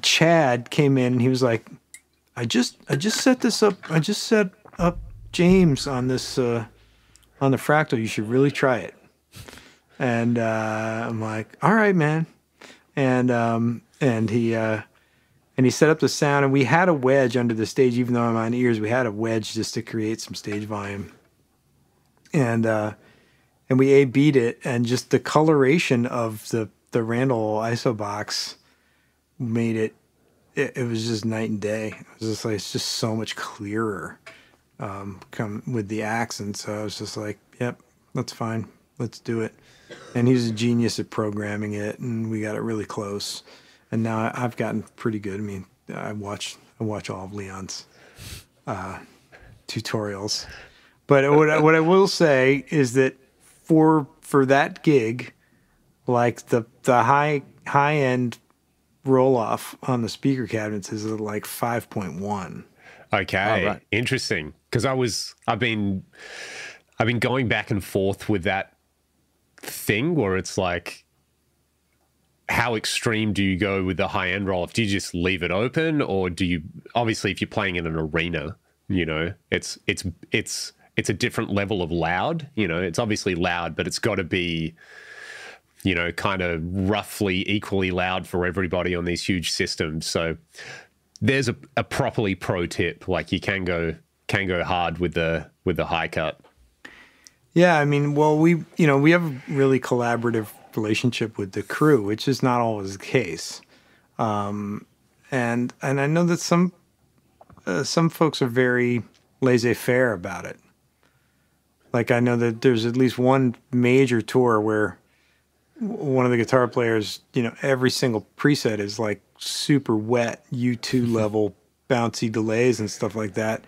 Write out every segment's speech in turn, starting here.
Chad came in and he was like, I just set this up. I just set up James on this on the fractal. You should really try it. And I'm like, all right, man. And he set up the sound, and we had a wedge under the stage, even though I'm on ears. We had a wedge just to create some stage volume, and we A/B'd it, and just the coloration of the Randall ISO box made it was just night and day. It was just like, it's just so much clearer come with the accent. So I was just like, yep, that's fine. Let's do it. And he's a genius at programming it, and we got it really close. And now I've gotten pretty good. I mean, I watch all of Leon's tutorials. But what I will say is that for that gig, like the high end roll off on the speaker cabinets is like 5.1. Okay, oh, right. Interesting. Because I've been going back and forth with that thing where it's like, how extreme do you go with the high end roll off? Do you just leave it open, or do you, obviously if you're playing in an arena, you know, it's a different level of loud, you know, it's obviously loud, but it's got to be, you know, kind of roughly equally loud for everybody on these huge systems. So there's a properly pro tip, like you can go hard with the high cut. Yeah, I mean, well, we have a really collaborative relationship with the crew, which is not always the case. And I know that some folks are very laissez-faire about it. Like, I know that there's at least one major tour where one of the guitar players, you know, every single preset is like super wet U2 level bouncy delays and stuff like that.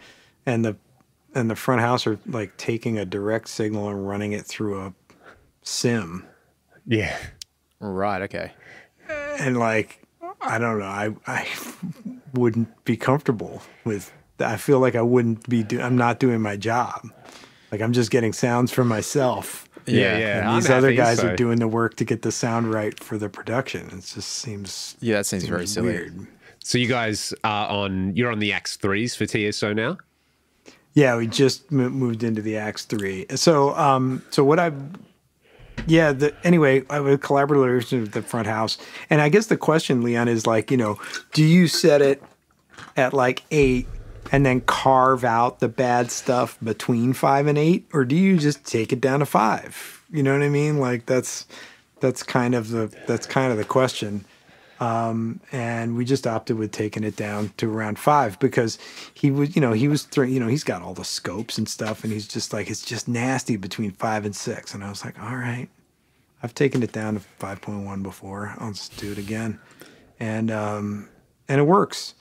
And the front house are like taking a direct signal and running it through a sim. Yeah. Right, okay. And like, I don't know, I wouldn't be comfortable with, I feel like I wouldn't be, I'm not doing my job. Like, I'm just getting sounds from myself. Yeah. And these other guys are doing the work to get the sound right for the production. It just seems, that seems very silly. weird. So you guys are you're on the Axe 3s for TSO now? Yeah, we just moved into the Axe 3. So what anyway, I have a collaboration with the front house. And I guess the question, Leon, is like, you know, do you set it at like 8 and then carve out the bad stuff between 5 and 8? Or do you just take it down to 5? You know what I mean? Like, that's kind of the question. And we just opted with taking it down to around 5 because he's got all the scopes and stuff, and he's just like, it's just nasty between 5 and 6. And I was like, all right, I've taken it down to 5.1 before. I'll just do it again. And it works.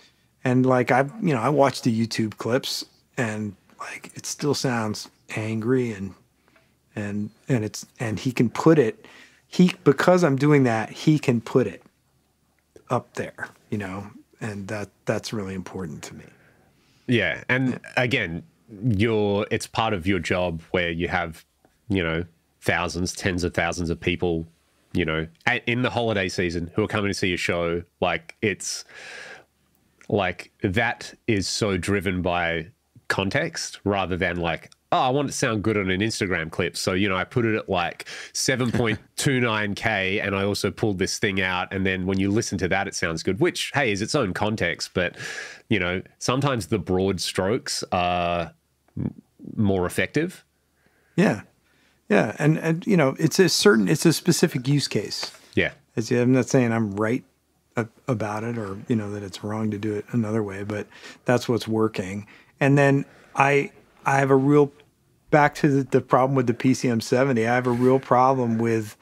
And like, I watched the YouTube clips, and like, it still sounds angry, and he can put it, because I'm doing that, he can put it up there, you know, and that's really important to me. Yeah. And again, it's part of your job where you have, you know, thousands, tens of thousands of people, you know, in the holiday season who are coming to see your show. Like, it's like, that is so driven by context rather than like, oh, I want it to sound good on an Instagram clip. So, you know, I put it at like 7.29K and I also pulled this thing out. And then when you listen to that, it sounds good, which, hey, is its own context. But, you know, sometimes the broad strokes are more effective. Yeah. Yeah. And you know, it's a specific use case. Yeah. I'm not saying I'm right about it, or, you know, that it's wrong to do it another way, but that's what's working. And then I have a real, back to the problem with the PCM 70, I have a real problem with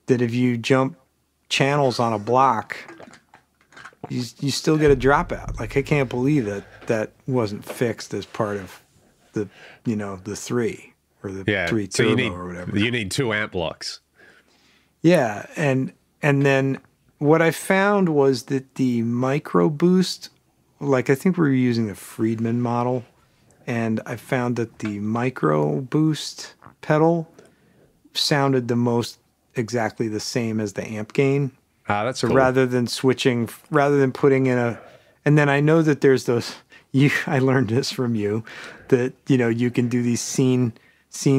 that if you jump channels on a block, you still get a dropout. Like, I can't believe that wasn't fixed as part of the, you know, the 3 or the 3 turbo or whatever. You need 2 amp blocks. Yeah, and then what I found was that the micro boost, like, I think we were using the Friedman model, and I found that the micro boost pedal sounded the most exactly the same as the amp gain. That's So cool. rather than putting in a, and then I know that there's those, I learned this from you, that, you can do these scene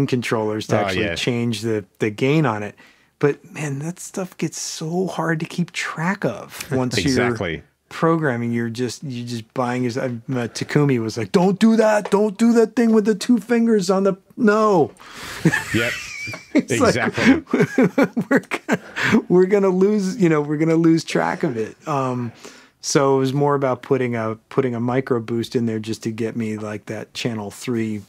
controllers to actually change the gain on it. But man, that stuff gets so hard to keep track of once you're programming. You're just buying his, Takumi was like, don't do that thing with the 2 fingers on the, no. Yep. Exactly. Like, we're gonna lose track of it. So it was more about putting a micro boost in there just to get me like that channel 3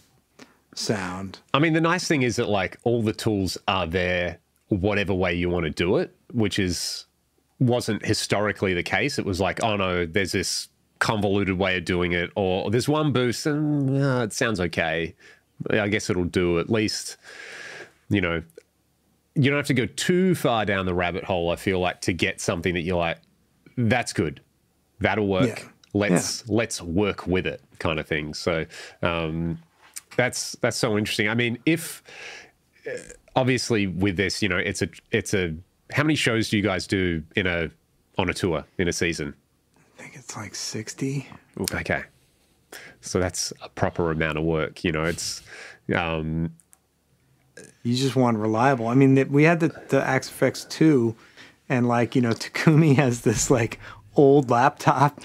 sound. I mean, the nice thing is that like all the tools are there, whatever way you want to do it, which wasn't historically the case. It was like, oh no, there's this convoluted way of doing it, or there's one boost and it sounds okay. I guess it'll do at least. You don't have to go too far down the rabbit hole, I feel like, to get something that you're like, that's good. That'll work. Yeah. Let's work with it kind of thing. So that's so interesting. I mean, if obviously with this, it's a how many shows do you guys do on a tour in a season? I think it's like 60. Okay. So that's a proper amount of work, it's you just want reliable. I mean, we had the XFX 2, and Takumi has this like old laptop,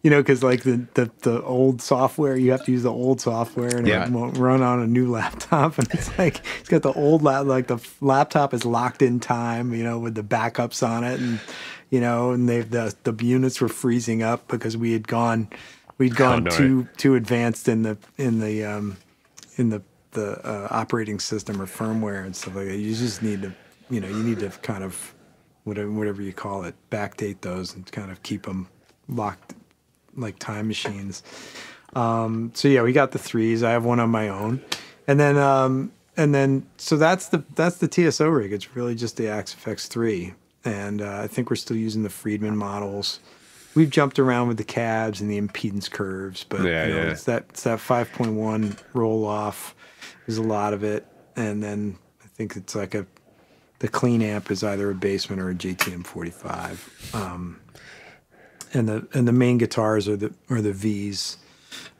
because like the old software, you have to use the old software, and it won't run on a new laptop. And it's like it's got the old like the laptop is locked in time, with the backups on it, and and the units were freezing up because we'd gone too advanced in the operating system or firmware and stuff like that. You just need to, you need to kind of whatever you call it, backdate those and kind of keep them locked like time machines. So yeah, we got the 3s. I have one on my own, and then so that's the TSO rig. It's really just the XFX 3, and I think we're still using the Friedman models. We've jumped around with the cabs and the impedance curves, but it's that 5.1 roll off. There's a lot of it, and then I think it's like the clean amp is either a basement or a JTM 45, and the main guitars are the V's.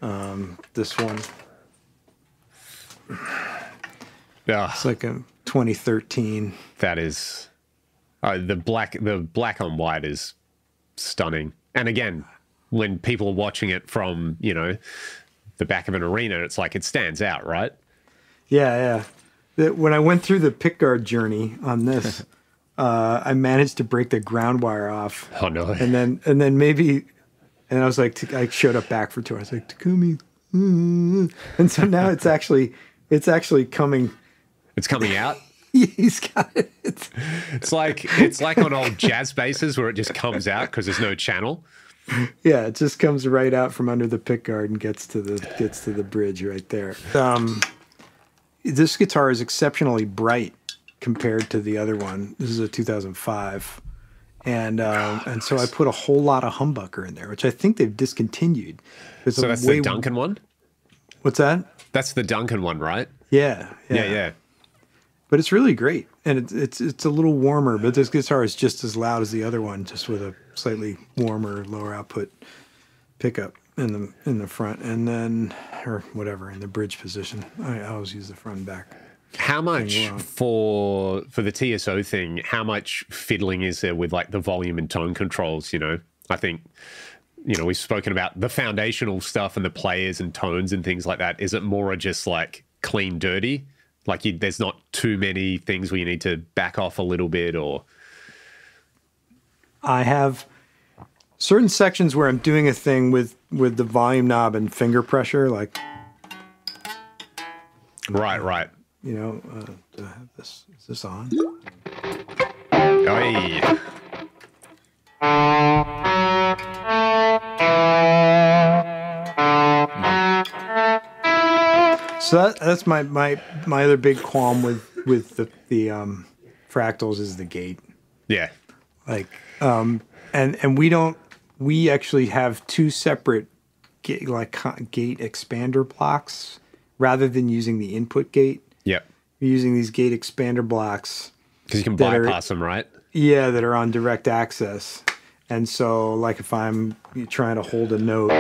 This one, it's like a 2013. That is the black on white is stunning. And again, when people are watching it from the back of an arena, it's like it stands out, right? Yeah. When I went through the pickguard journey on this, I managed to break the ground wire off. Oh no! And then I was like, I showed up back for tour. I was like, Takumi, and so now it's actually coming. It's coming out. He's got it. It's like on old jazz basses where it just comes out because there's no channel. Yeah, it just comes right out from under the pickguard and gets to the bridge right there. This guitar is exceptionally bright compared to the other one. This is a 2005, and so I put a whole lot of humbucker in there, which I think they've discontinued. So that's the Duncan one? What's that? That's the Duncan one, right? Yeah. But it's really great, and it's a little warmer. But this guitar is just as loud as the other one, just with a slightly warmer, lower output pickup in the front, and then or whatever in the bridge position. I always use the front and back. How much for the TSO thing? How much fiddling is there with like the volume and tone controls? I think we've spoken about the foundational stuff and the players and tones and things like that. Is it more just like clean, dirty? Like there's not too many things where you need to back off a little bit, or I have certain sections where I'm doing a thing with the volume knob and finger pressure, like right. Do I have this? Is this on? Oy. So that's my other big qualm with the fractals is the gate. Yeah. Like and we actually have 2 separate gate expander blocks rather than using the input gate. Yep. We're using these gate expander blocks because you can bypass them, right? Yeah, that are on direct access. And so, like, if I'm trying to hold a note,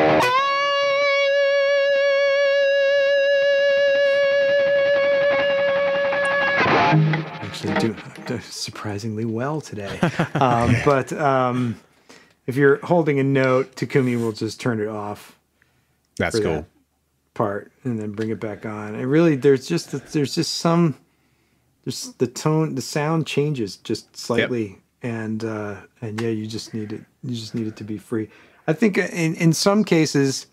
actually do surprisingly well today. But if you're holding a note, Takumi will just turn it off. That's for cool. that part and then bring it back on. And really, there's just some, there's the tone, the sound changes just slightly, and yeah, you just need it to be free. I think in some cases,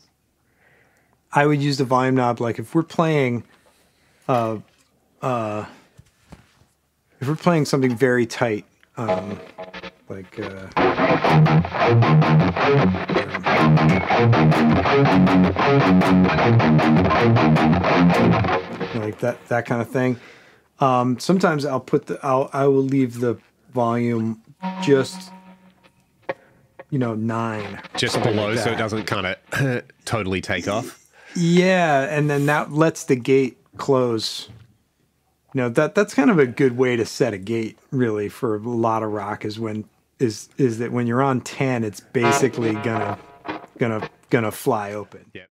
I would use the volume knob. Like if we're playing, something very tight, like that kind of thing. Sometimes I will leave the volume just 9, Just below, like so it doesn't kind of totally take off. Yeah, and then that lets the gate close. That's kind of a good way to set a gate, really, for a lot of rock. Is that when you're on 10, it's basically gonna fly open. Yeah.